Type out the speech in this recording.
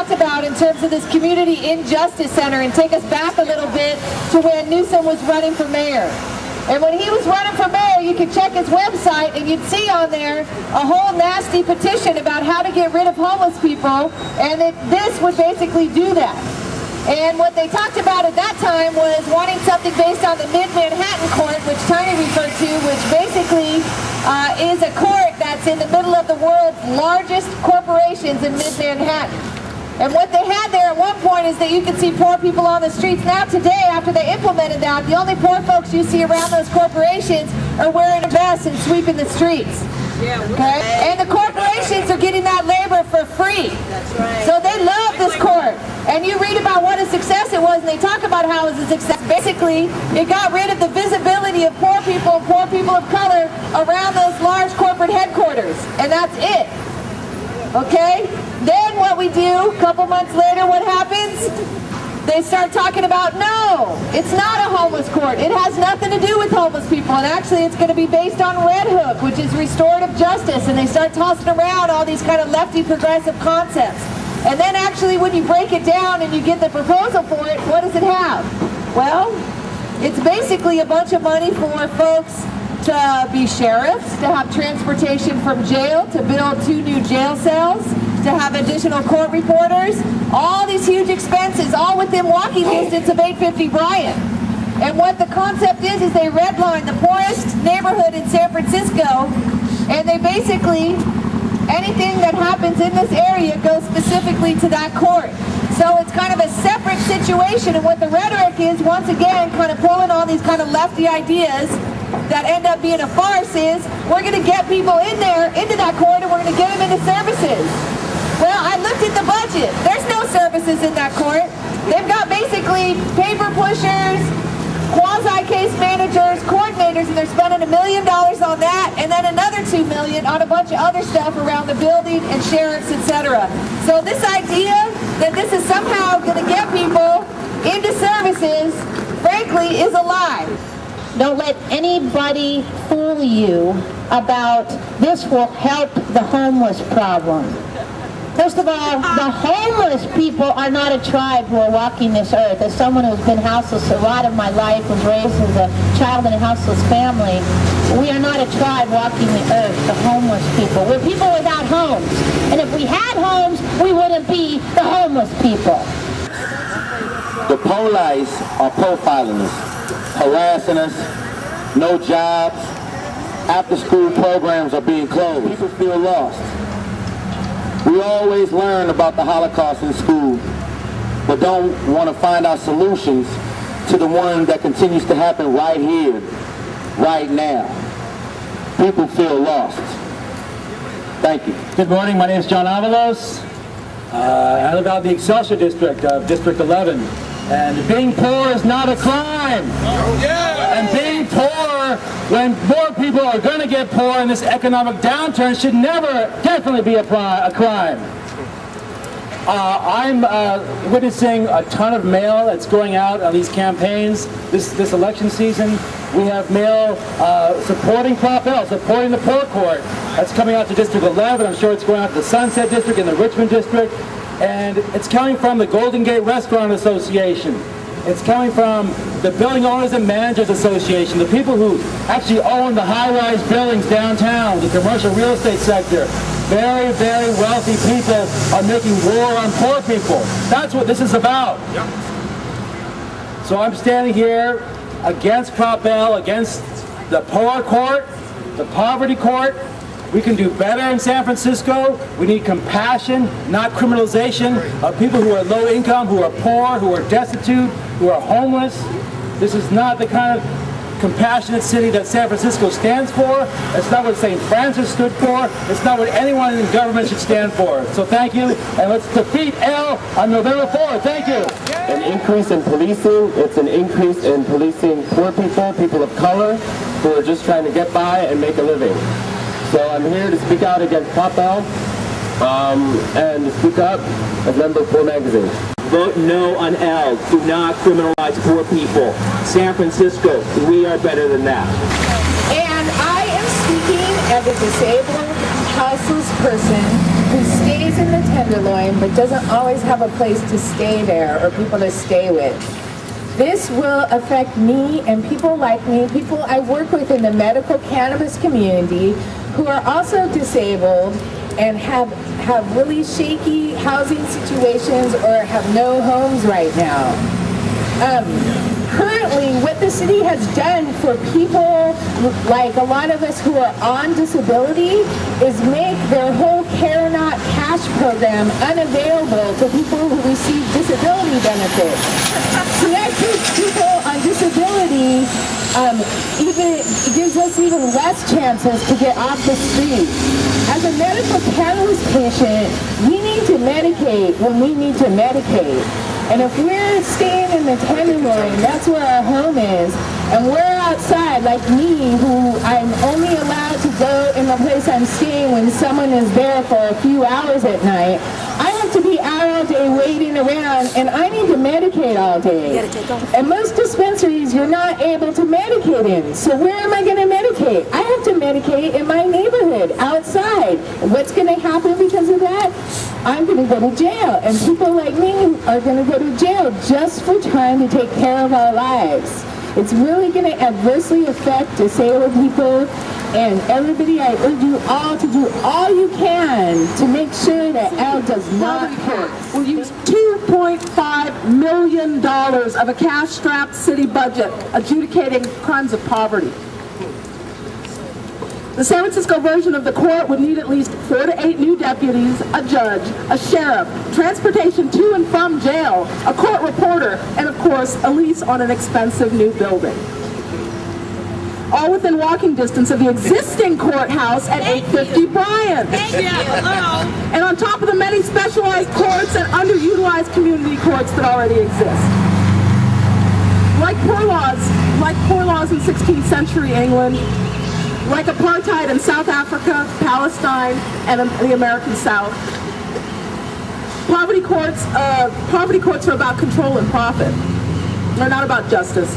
talked about in terms of this community injustice center, and take us back a little bit to when Newsom was running for mayor. And when he was running for mayor, you could check his website and you'd see on there a whole nasty petition about how to get rid of homeless people, and this would basically do that. And what they talked about at that time was wanting something based on the Mid-Manhattan Court, which Tiny referred to, which basically is a court that's in the middle of the world's largest corporations in Mid-Manhattan. And what they had there at one point is that you could see poor people on the streets. Now today, after they implemented that, the only poor folks you see around those corporations are wearing a vest and sweeping the streets. Okay? And the corporations are getting that labor for free. That's right. So they love this court. And you read about what a success it was, and they talk about how it was a success. Basically, it got rid of the visibility of poor people of color around those large corporate headquarters. And that's it. Okay? Then what we do, a couple months later, what happens? They start talking about, no, it's not a homeless court. It has nothing to do with homeless people. And actually, it's going to be based on Red Hook, which is restorative justice. And they start tossing around all these kind of lefty progressive concepts. And then actually, when you break it down and you get the proposal for it, what does it have? Well, it's basically a bunch of money for folks to be sheriffs, to have transportation from jail, to build 2 new jail cells, to have additional court reporters, all these huge expenses, all within walking distance of 850 Bryant. And what the concept is they redline the poorest neighborhood in San Francisco, and they basically, anything that happens in this area goes specifically to that court. So it's kind of a separate situation, and what the rhetoric is, once again, kind of pulling all these kind of lefty ideas that end up being a farce, is we're going to get people in there, into that court, and we're going to get them into services. Well, I looked at the budget. There's no services in that court. They've got basically paper pushers, quasi-case managers, coordinators, and they're spending $1 million on that, and then another $2 million on a bunch of other stuff around the building and sheriffs, etc. So this idea that this is somehow going to get people into services, frankly, is a lie. Don't let anybody fool you about this will help the homeless problem. First of all, the homeless people are not a tribe who are walking this earth. As someone who's been houseless a lot of my life, was raised as a child in a houseless family, we are not a tribe walking the earth, the homeless people. We're people without homes. And if we had homes, we wouldn't be the homeless people. The police are profiling us, harassing us, no jobs, after-school programs are being closed. People feel lost. We always learn about the Holocaust in school, but don't want to find our solutions to the one that continues to happen right here, right now. People feel lost. Thank you. Good morning, my name is John Avalos. I live out in the Excelsior district of District 11. And being poor is not a crime. And being poor, when more people are going to get poor in this economic downturn, should never, definitely be a crime. I'm witnessing a ton of mail that's going out on these campaigns this election season. We have mail supporting Prop L, supporting the poor court. That's coming out to District 11. I'm sure it's going out to the Sunset District and the Richmond District. And it's coming from the Golden Gate Restaurant Association. It's coming from the Building Owners and Managers Association, the people who actually own the high-rise buildings downtown, the commercial real estate sector. Very, very wealthy people are making war on poor people. That's what this is about. Yep. So I'm standing here against Prop L, against the poor court, the poverty court. We can do better in San Francisco. We need compassion, not criminalization of people who are low income, who are poor, who are destitute, who are homeless. This is not the kind of compassionate city that San Francisco stands for. It's not what St. Francis stood for. It's not what anyone in government should stand for. So thank you, and let's defeat L on November 4th. Thank you. An increase in policing. It's an increase in policing poor people, people of color, who are just trying to get by and make a living. So I'm here to speak out against Prop L and to speak up as member of 4 magazine. Vote no on L. Do not criminalize poor people. San Francisco, we are better than that. And I am speaking as a disabled, houseless person who who stays in the Tenderloin but doesn't always have a place to stay there or people to stay with. This will affect me and people like me, people I work with in the medical cannabis community who are also disabled and have really shaky housing situations or have no homes right now. Currently, what the city has done for people like a lot of us who are on disability is make their whole Care Not Cash program unavailable to people who receive disability benefits. So that keeps people on disability, it gives us even less chances to get off the street. As a medical cannabis patient, we need to medicate when we need to medicate. And if we're staying in the Tenderloin, that's where our home is, and we're outside, like me, who I'm only allowed to go in the place I'm staying when someone is there for a few hours at night, I have to be out all day waiting around, and I need to medicate all day. And most dispensaries, you're not able to medicate in. So where am I going to medicate? I have to medicate in my neighborhood, outside. And what's going to happen because of that? I'm going to go to jail, and people like me are going to go to jail just for trying to take care of our lives. It's really going to adversely affect disabled people, and everybody, I urge you all to do all you can to make sure that L does not pass. We'll use $2.5 million of a cash-strapped city budget adjudicating crimes of poverty. The San Francisco version of the court would need at least 4 to 8 new deputies, a judge, a sheriff, transportation to and from jail, a court reporter, and of course, a lease on an expensive new building. All within walking distance of the existing courthouse at 850 Bryant. And on top of the many specialized courts and underutilized community courts that already exist. Like poor laws in 16th century England, like apartheid in South Africa, Palestine, and the American South. Poverty courts are about control and profit. They're not about justice.